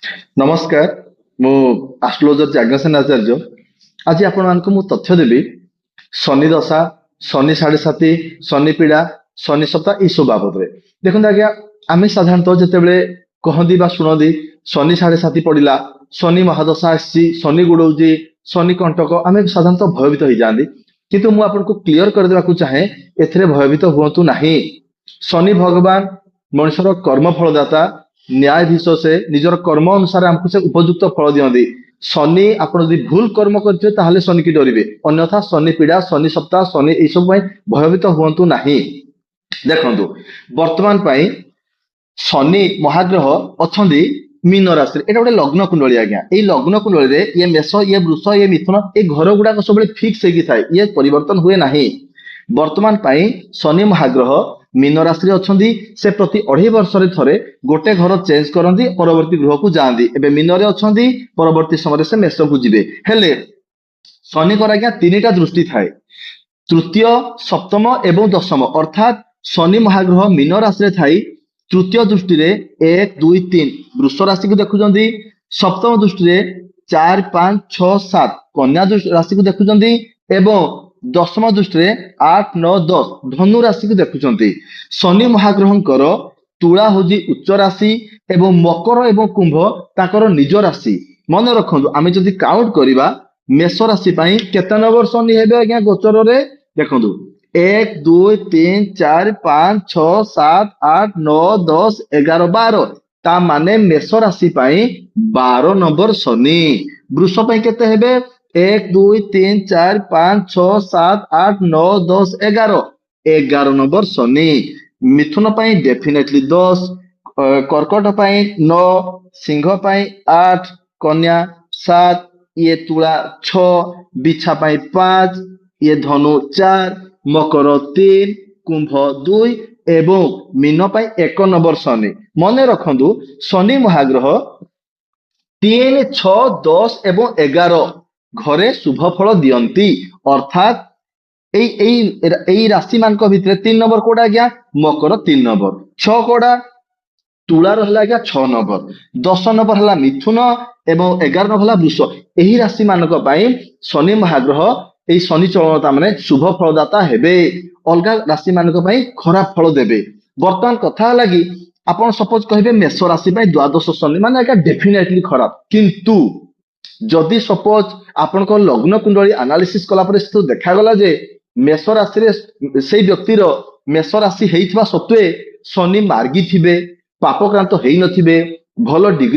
नमस्कार मु आस्ट्रोलोजर जाज्ञसेन आचार्य आज आपण मु तथ्य देवी शनि दशा शनि साढ़े साथी शनि पीड़ा शनि सप्ताह यू बाबद में देखते आज्ञा आम साधारणतः जिते कहती शुणती शनि साढ़े साथी पड़ा शनि महादशा आसी शनि गुड़ौजी शनि कंटक आम साधारणतः भयभीत हो जाती किंतु मु आपको क्लीयर करदेवा चाहे एथिरे भयभीत हुआ ना। शनि भगवान मनुष्यर कर्म फलदाता न्यायाधीश से निजर कर्म अनुसार आमको से उपयुक्त फल दियंती। शनि आप भूल कर्म करते शनि की डरवे अन्यथा शनि पीड़ा शनि सप्ताह शनि ये सब भयभीत हूँ ना। देखु वर्तमान शनि महाग्रह अच्छा मीन राशि एटा गोटे लग्न कुंडली आज्ञा ये लग्न कुंडली ये मेष ये वृष ये मिथुन ये घर गुड़ाक सब फिक्स होता ये परिवर्तन हुए ना। वर्तमान शनि महाग्रह मीन राशि अच्छा से प्रति 2.5 वर्ष थे गोटे घर चेंज करती परवर्ती गृह को जाती एवं मीन अच्छा परवर्ती समय से मेष को जी हेले शनि आज्ञा 3टा दृष्टि थाए तृतीय सप्तम एवं दशम अर्थात शनि महाग्रह मीन राशि थाई तृतीय दृष्टि 1 2 3 वृष राशि को देखुं सप्तम दृष्टि 4 5 6 7 कन्या राशि को देखुं एवं दशम दृष्टि 8 9 10 धनु राशि को देखुं। शनि महाग्रहंकर तुला हूँ उच्च राशि एवं मकर एवं कुंभ ताकर निज राशि मन रखु आम जदि काउंट करवा मेष राशि केते नंबर शनि हेबे आज्ञा गोचर रे देखु 1 2 3 4 5 6 7 8 9 10 11 12 ता माने मेष राशि 12 नंबर शनि। वृष केते हेबे 1 2 3 4 5 6 7 8 9 10 11 नंबर शनि। मिथुन डेफिनेटली 10 कर्कट 9 सिंह 8 कन्या 7 ये तुला 6 बिछा 5 ये धनु 4 मकर 3 कुंभ 2 एवं मीन 1 नंबर शनि। मन रखु शनि महाग्रह 3 6 10 एवं 11 घरे शुभ फल दियंती अर्थात राशि मान भितर 3 नंबर कोड़ा आज्ञा मकर 3 नंबर 6 कोड़ा तुला रहा आज्ञा 6 नंबर 10 नंबर है मिथुन एवं 11 नंबर है वृष यही राशि मान शनि महाग्रह यही शनि चलनता माने शुभ फलदाता हेबे अलग राशि मान खराब फल देवे। बर्तमान कथा लगी आपन सपोज कहे मेष राशि द्वादश शनि माने आज्ञा डेफिनेटली खराब किंतु जदि सपोज आपण लग्न कुंडली एनालिसिस कला देखागला जे मेष राशि से व्यक्तिर मेष राशि होता सत्वे शनि मार्गी थे पापक्रांत हो न भल डिग्री